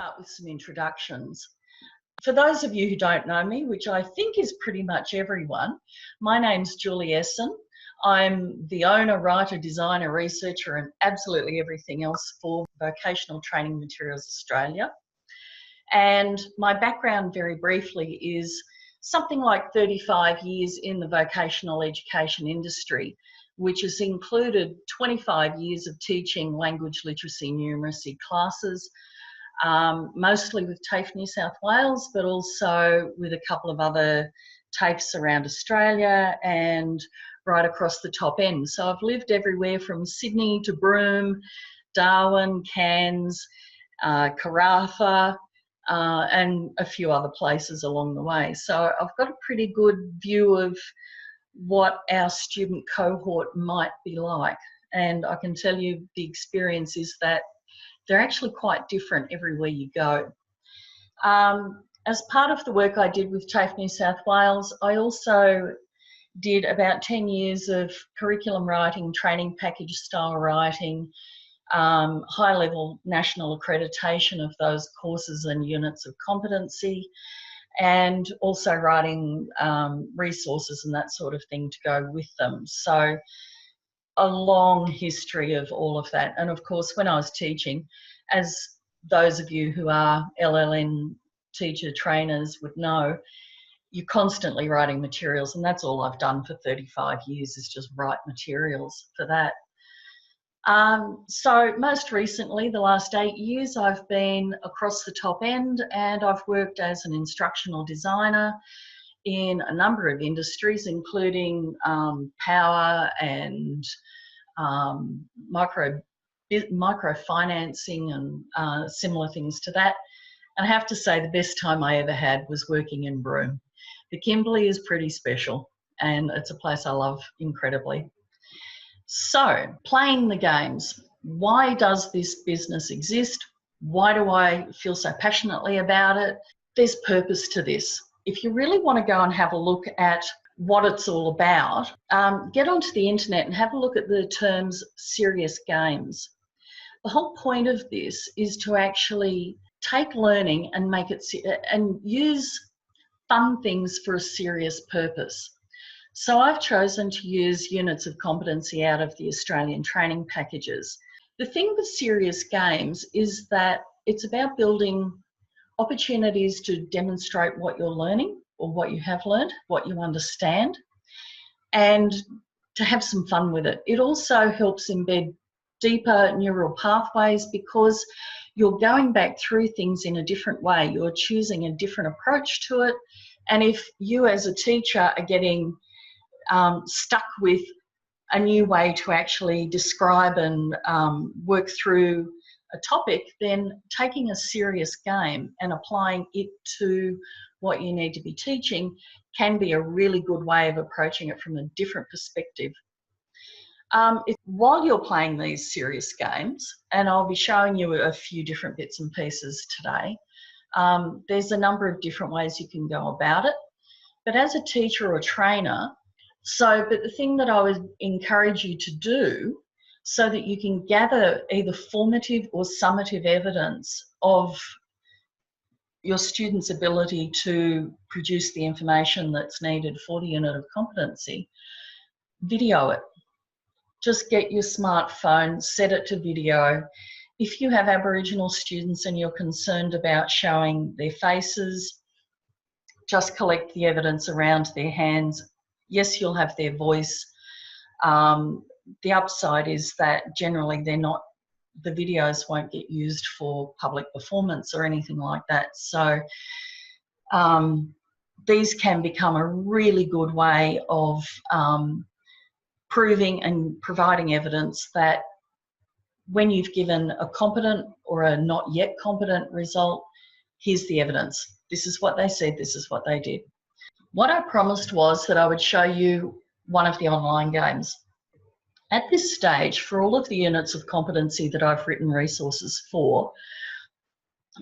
start with some introductions. For those of you who don't know me, which I think is pretty much everyone, my name's Julie Essen. I'm the owner, writer, designer, researcher, and absolutely everything else for Vocational Training Materials Australia. And my background, very briefly, is something like 35 years in the vocational education industry, which has included 25 years of teaching language, literacy, numeracy classes, mostly with TAFE New South Wales, but also with a couple of other TAFEs around Australia and right across the top end. So I've lived everywhere from Sydney to Broome, Darwin, Cairns, Karratha, and a few other places along the way. So I've got a pretty good view of what our student cohort might be like. And I can tell you the experience is that they're actually quite different everywhere you go. As part of the work I did with TAFE New South Wales, I also did about 10 years of curriculum writing, training package style writing, high-level national accreditation of those courses and units of competency, and also writing resources and that sort of thing to go with them. So a long history of all of that. And of course, when I was teaching, as those of you who are LLN teacher trainers would know, you're constantly writing materials, and that's all I've done for 35 years is just write materials for that. So most recently, the last 8 years, I've been across the top end, and I've worked as an instructional designer in a number of industries, including power and microfinancing and similar things to that. And I have to say the best time I ever had was working in Broome. The Kimberley is pretty special, and it's a place I love incredibly. So, playing the games. Why does this business exist? Why do I feel so passionately about it? There's purpose to this. If you really want to go and have a look at what it's all about, get onto the internet and have a look at the terms serious games. The whole point of this is to actually take learning and make it and use fun things for a serious purpose. So I've chosen to use units of competency out of the Australian training packages. The thing with serious games is that it's about building opportunities to demonstrate what you're learning or what you have learned, what you understand, and to have some fun with it. It also helps embed deeper neural pathways because you're going back through things in a different way. You're choosing a different approach to it. And if you as a teacher are getting stuck with a new way to actually describe and work through a topic, then taking a serious game and applying it to what you need to be teaching can be a really good way of approaching it from a different perspective. While you're playing these serious games, and I'll be showing you a few different bits and pieces today, there's a number of different ways you can go about it. But as a teacher or trainer, but the thing that I would encourage you to do so that you can gather either formative or summative evidence of your students' ability to produce the information that's needed for the unit of competency, video it. Just get your smartphone, set it to video. If you have Aboriginal students and you're concerned about showing their faces, just collect the evidence around their hands. Yes, you'll have their voice. The upside is that generally the videos won't get used for public performance or anything like that. So these can become a really good way of proving and providing evidence that when you've given a competent or a not yet competent result, here's the evidence. This is what they said, this is what they did. What I promised was that I would show you one of the online games. At this stage, for all of the units of competency that I've written resources for,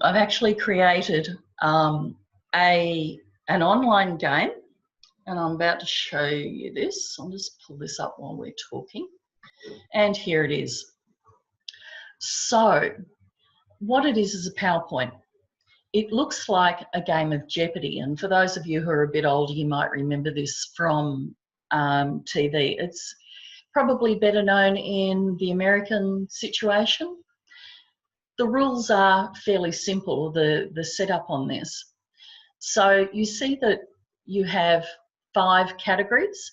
I've actually created an online game, and I'm about to show you this. I'll just pull this up while we're talking. And here it is. So what it is a PowerPoint. it looks like a game of Jeopardy. And for those of you who are a bit older, you might remember this from TV. It's probably better known in the American situation. The rules are fairly simple, the setup on this. So you see that you have 5 categories.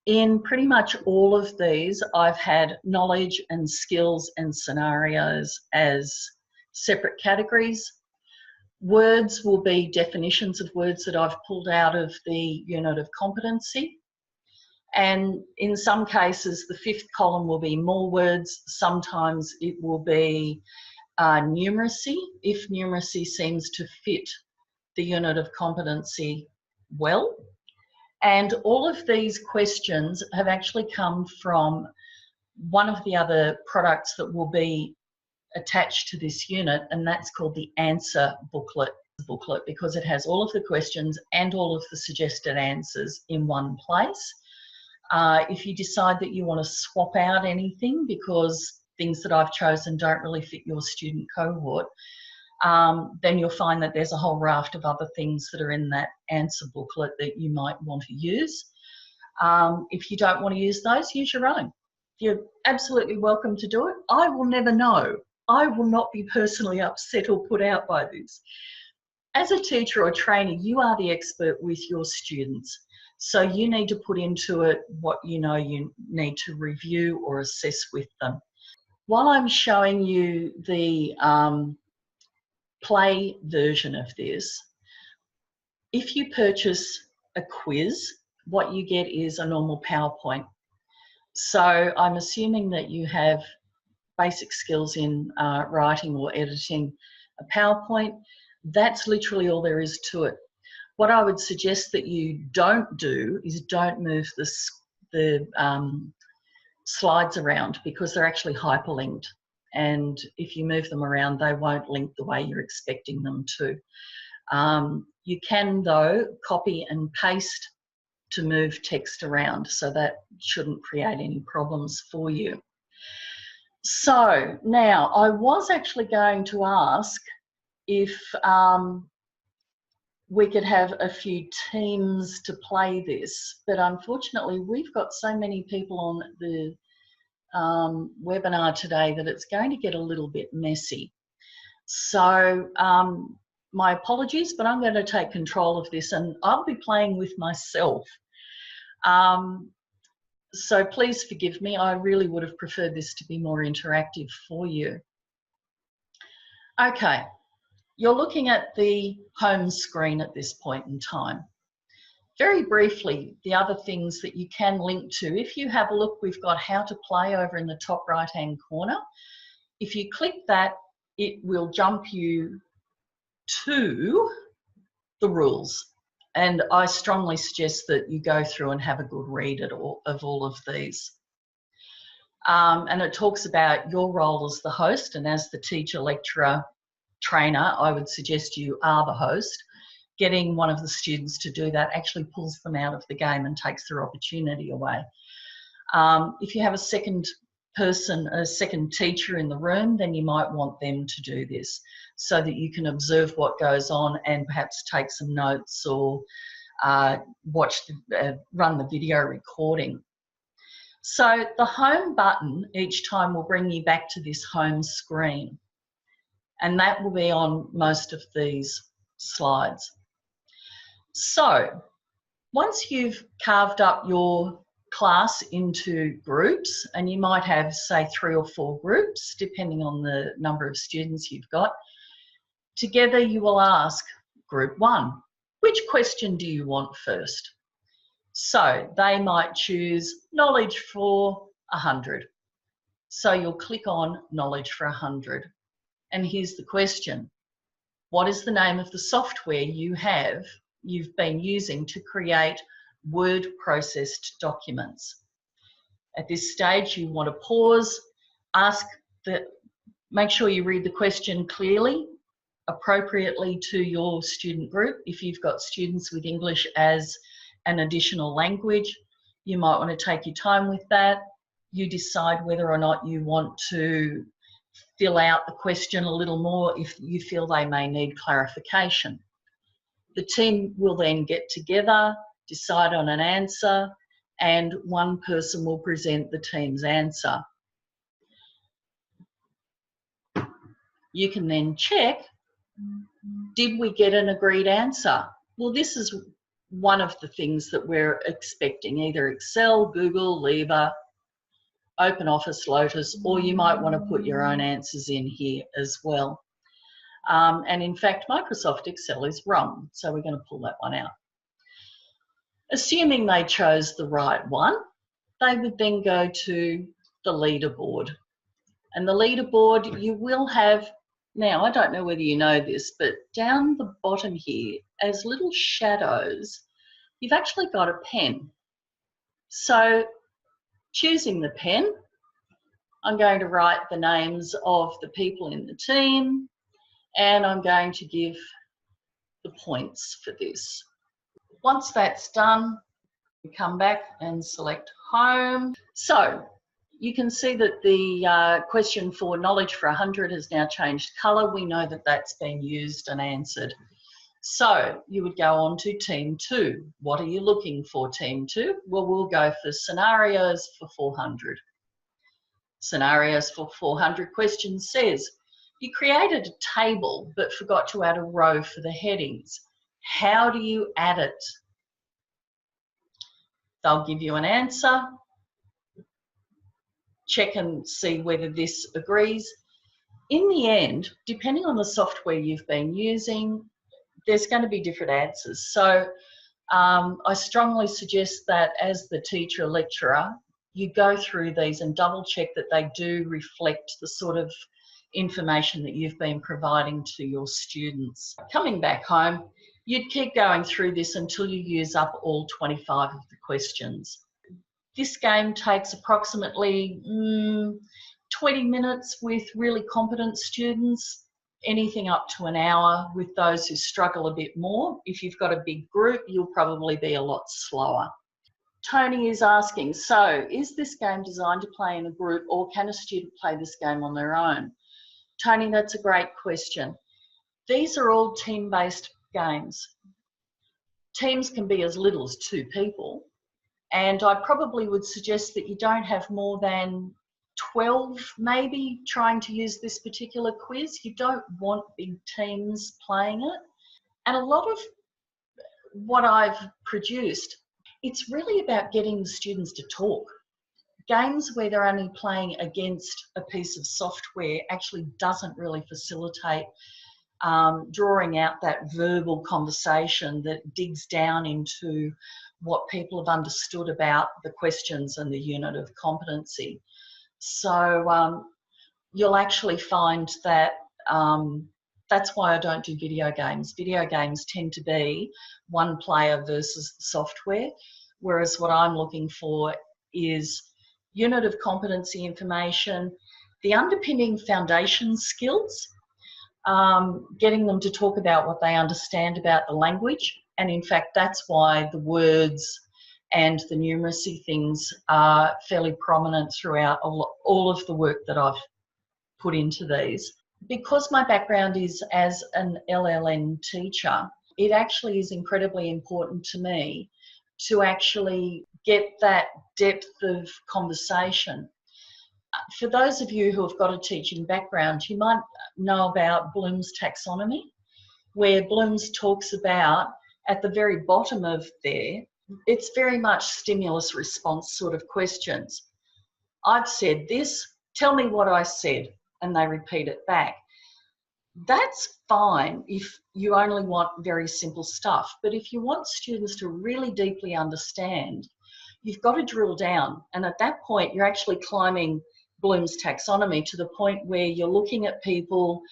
In pretty much all of these, I've had knowledge and skills and scenarios as separate categories. Words will be definitions of words that I've pulled out of the unit of competency. And in some cases, the 5th column will be more words. Sometimes it will be numeracy, if numeracy seems to fit the unit of competency well. And all of these questions have actually come from one of the other products that will be attached to this unit, and that's called the answer booklet, because it has all of the questions and all of the suggested answers in one place. If you decide that you want to swap out anything because things that I've chosen don't really fit your student cohort, then you'll find that there's a whole raft of other things that are in that answer booklet that you might want to use. If you don't want to use those, use your own. You're absolutely welcome to do it. I will never know. I will not be personally upset or put out by this. As a teacher or trainer, you are the expert with your students. So you need to put into it what you know you need to review or assess with them. While I'm showing you the play version of this, if you purchase a quiz, what you get is a normal PowerPoint. So I'm assuming that you have basic skills in writing or editing a PowerPoint. That's literally all there is to it. What I would suggest that you don't do is don't move the slides around, because they're actually hyperlinked. And if you move them around, they won't link the way you're expecting them to. You can, though, copy and paste to move text around, so that shouldn't create any problems for you. So now, I was actually going to ask if we could have a few teams to play this, but unfortunately we've got so many people on the webinar today that it's going to get a little bit messy. So my apologies, but I'm going to take control of this and I'll be playing with myself. So please forgive me. I really would have preferred this to be more interactive for you. Okay, you're looking at the home screen at this point in time. Very briefly, the other things that you can link to, if you have a look, we've got how to play over in the top right-hand corner. If you click that, it will jump you to the rules. And I strongly suggest that you go through and have a good read of all of these. And it talks about your role as the host, and as the teacher, lecturer, trainer, I would suggest you are the host. Getting one of the students to do that actually pulls them out of the game and takes their opportunity away. If you have a second person, a second teacher in the room, then you might want them to do this so that you can observe what goes on and perhaps take some notes or run the video recording. So the home button each time will bring you back to this home screen, and that will be on most of these slides. So once you've carved up your class into groups, and you might have, say, 3 or 4 groups, depending on the number of students you've got, together you will ask group 1, which question do you want first? So they might choose knowledge for 100. So you'll click on knowledge for 100. And here's the question. What is the name of the software you've been using to create word processed documents? At this stage, you want to pause, make sure you read the question clearly, appropriately to your student group. If you've got students with English as an additional language, you might want to take your time with that. You decide whether or not you want to fill out the question a little more if you feel they may need clarification. The team will then get together, decide on an answer, and one person will present the team's answer. You can then check, did we get an agreed answer? Well, this is one of the things that we're expecting, either Excel, Google, Lever, OpenOffice, Lotus, or you might want to put your own answers in here as well. And in fact, Microsoft Excel is wrong, so we're going to pull that one out. Assuming they chose the right one, they would then go to the leaderboard. And the leaderboard, you will have, now I don't know whether you know this, but down the bottom here, as little shadows, you've actually got a pen. So choosing the pen, I'm going to write the names of the people in the team, and I'm going to give the points for this. Once that's done, we come back and select home. So you can see that the question for knowledge for 100 has now changed colour. We know that that's been used and answered. So you would go on to team 2. What are you looking for, team 2? Well, we'll go for scenarios for 400. Scenarios for 400 questions says, you created a table but forgot to add a row for the headings. How do you add it? They'll give you an answer. Check and see whether this agrees. In the end, depending on the software you've been using, there's going to be different answers. So I strongly suggest that as the teacher or lecturer, you go through these and double check that they do reflect the sort of information that you've been providing to your students. Coming back home, you'd keep going through this until you use up all 25 of the questions. This game takes approximately 20 minutes with really competent students, anything up to an hour with those who struggle a bit more. If you've got a big group, you'll probably be a lot slower. Tony is asking, so is this game designed to play in a group, or can a student play this game on their own? Tony, that's a great question. These are all team-based games. Teams can be as little as 2 people, and I probably would suggest that you don't have more than 12 maybe trying to use this particular quiz. You don't want big teams playing it. And a lot of what I've produced, it's really about getting the students to talk. Games where they're only playing against a piece of software actually doesn't really facilitate drawing out that verbal conversation that digs down into what people have understood about the questions and the unit of competency. So you'll actually find that that's why I don't do video games. Video games tend to be one player versus the software, whereas what I'm looking for is unit of competency information, the underpinning foundation skills, getting them to talk about what they understand about the language. And in fact, that's why the words and the numeracy things are fairly prominent throughout all of the work that I've put into these. Because my background is as an LLN teacher, it actually is incredibly important to me to actually get that depth of conversation. For those of you who have got a teaching background, you might know about Bloom's taxonomy, where Bloom's talks about at the very bottom of there, it's very much stimulus response sort of questions. I've said this, tell me what I said, and they repeat it back. That's fine if you only want very simple stuff, but if you want students to really deeply understand, you've got to drill down, and at that point you're actually climbing Bloom's taxonomy to the point where you're looking at people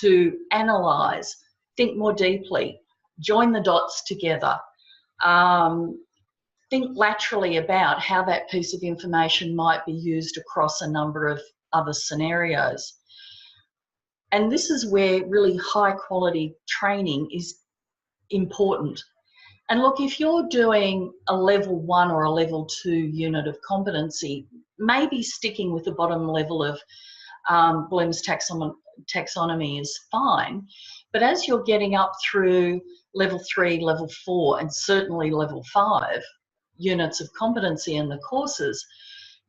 to analyse, think more deeply, join the dots together, think laterally about how that piece of information might be used across a number of other scenarios. And this is where really high quality training is important. And look, if you're doing a level 1 or a level 2 unit of competency, maybe sticking with the bottom level of Bloom's taxonomy is fine. But as you're getting up through level 3, level 4, and certainly level 5 units of competency in the courses,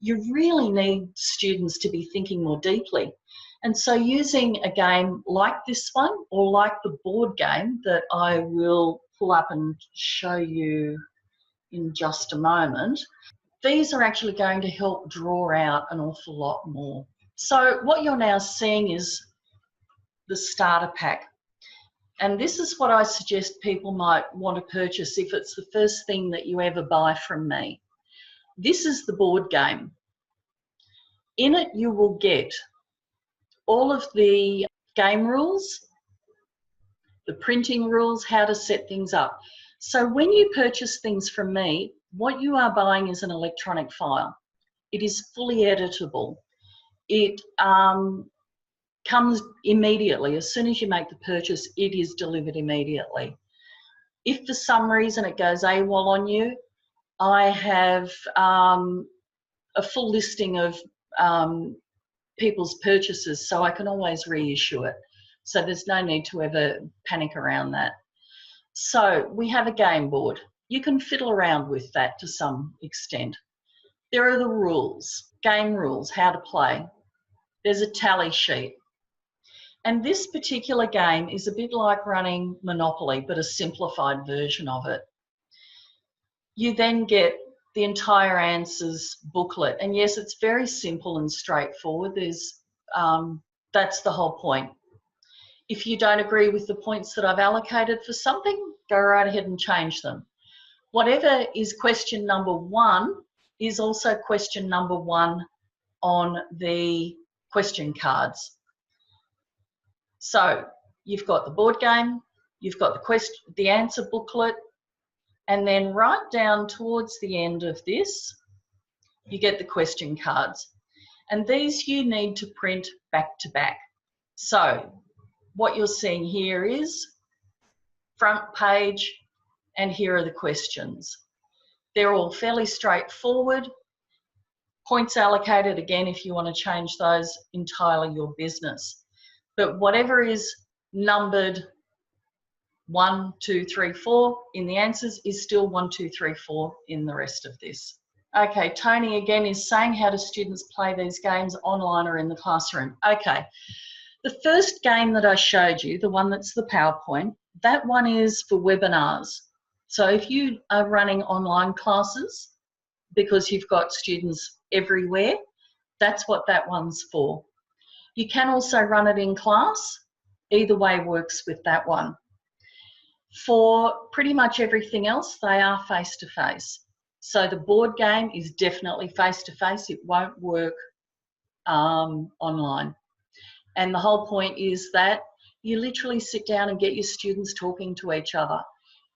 you really need students to be thinking more deeply. And so using a game like this one, or like the board game that I will pull up and show you in just a moment, these are actually going to help draw out an awful lot more. So what you're now seeing is the starter pack. And this is what I suggest people might want to purchase if it's the first thing that you ever buy from me. This is the board game. In it you will get all of the game rules, the printing rules, how to set things up. So when you purchase things from me, what you are buying is an electronic file. It is fully editable. It comes immediately. As soon as you make the purchase, it is delivered immediately. If for some reason it goes AWOL on you, I have a full listing of people's purchases, so I can always reissue it. So there's no need to ever panic around that. So we have a game board. You can fiddle around with that to some extent. There are the rules, game rules, how to play. There's a tally sheet. And this particular game is a bit like running Monopoly, but a simplified version of it. You then get the entire answers booklet. And yes, it's very simple and straightforward. That's the whole point. If you don't agree with the points that I've allocated for something, go right ahead and change them. Whatever is question number 1 is also question number 1 on the question cards. So you've got the board game, you've got the answer booklet, and then right down towards the end of this, you get the question cards. And these you need to print back to back. So what you're seeing here is front page, and here are the questions. They're all fairly straightforward. Points allocated, again, if you want to change those, entirely your business. But whatever is numbered 1, 2, 3, 4 in the answers is still 1, 2, 3, 4 in the rest of this. Okay, Tony again is saying, how do students play these games online or in the classroom? Okay, the first game that I showed you, the one that's the PowerPoint, that one is for webinars. So if you are running online classes, because you've got students everywhere, that's what that one's for. You can also run it in class. Either way works with that one. For pretty much everything else, they are face-to-face. So the board game is definitely face-to-face. It won't work online. And the whole point is that you literally sit down and get your students talking to each other.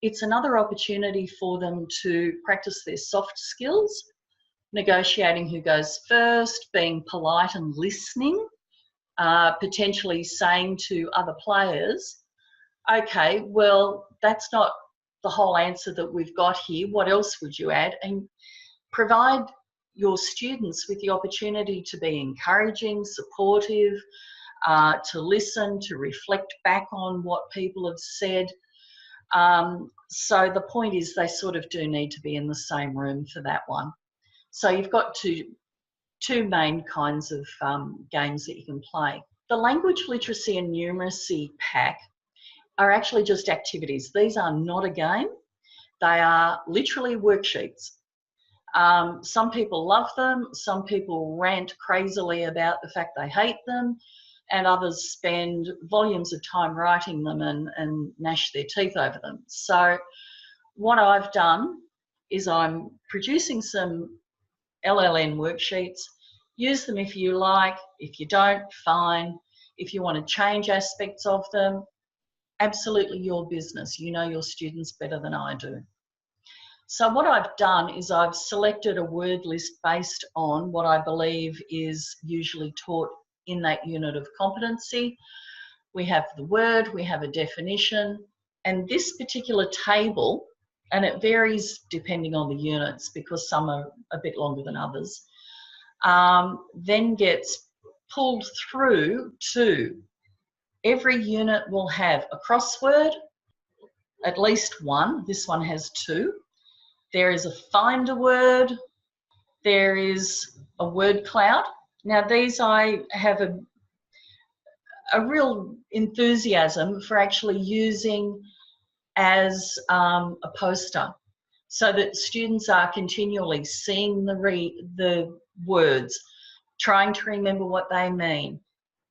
It's another opportunity for them to practice their soft skills, negotiating who goes first, being polite and listening, potentially saying to other players, okay, well, that's not the whole answer that we've got here. What else would you add? And provide your students with the opportunity to be encouraging, supportive, to listen, to reflect back on what people have said. So the point is they sort of do need to be in the same room for that one. So you've got two main kinds of games that you can play. The language literacy and numeracy pack are actually just activities. These are not a game. They are literally worksheets. Some people love them. Some people rant crazily about the fact they hate them, and others spend volumes of time writing them and gnash their teeth over them. So what I've done is I'm producing some LLN worksheets. Use them if you like. If you don't, fine. If you want to change aspects of them, absolutely your business. You know your students better than I do. So what I've done is I've selected a word list based on what I believe is usually taught in that unit of competency. We have the word, we have a definition, and this particular table, and it varies depending on the units because some are a bit longer than others, then gets pulled through to every unit will have a crossword, at least one. This one has two. There is a find a word. There is a word cloud. Now these I have a real enthusiasm for actually using as a poster, so that students are continually seeing the words, trying to remember what they mean,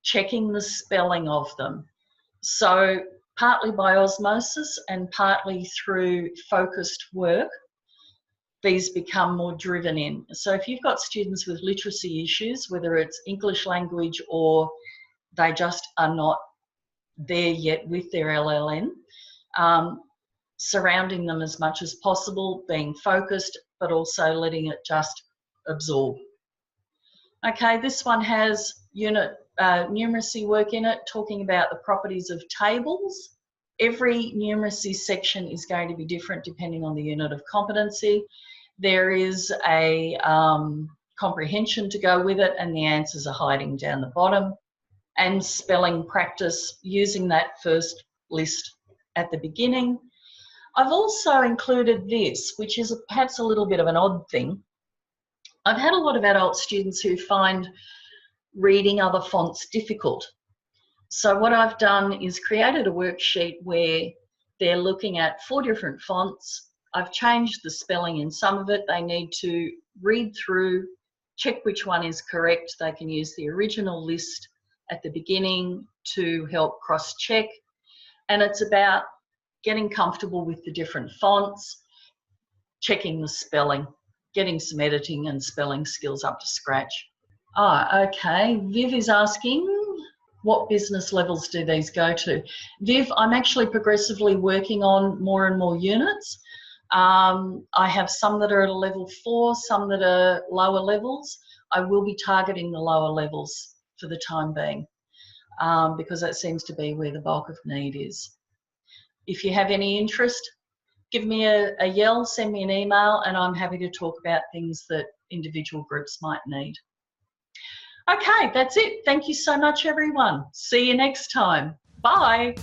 checking the spelling of them. So partly by osmosis and partly through focused work, these become more driven in. So if you've got students with literacy issues, whether it's English language or they just are not there yet with their LLN, surrounding them as much as possible, being focused, but also letting it just absorb. Okay, this one has unit numeracy work in it, talking about the properties of tables. Every numeracy section is going to be different depending on the unit of competency. There is a comprehension to go with it, and the answers are hiding down the bottom. And spelling practice using that first list at the beginning. I've also included this, which is perhaps a little bit of an odd thing. I've had a lot of adult students who find reading other fonts difficult. So what I've done is created a worksheet where they're looking at 4 different fonts. I've changed the spelling in some of it. They need to read through, check which one is correct. They can use the original list at the beginning to help cross-check. And it's about getting comfortable with the different fonts, checking the spelling, getting some editing and spelling skills up to scratch. Okay, Viv is asking, what business levels do these go to? Viv, I'm actually progressively working on more and more units. I have some that are at a level 4, some that are lower levels. I will be targeting the lower levels for the time being, because that seems to be where the bulk of need is. If you have any interest, give me a yell, send me an email, and I'm happy to talk about things that individual groups might need. Okay, that's it. Thank you so much, everyone. See you next time. Bye.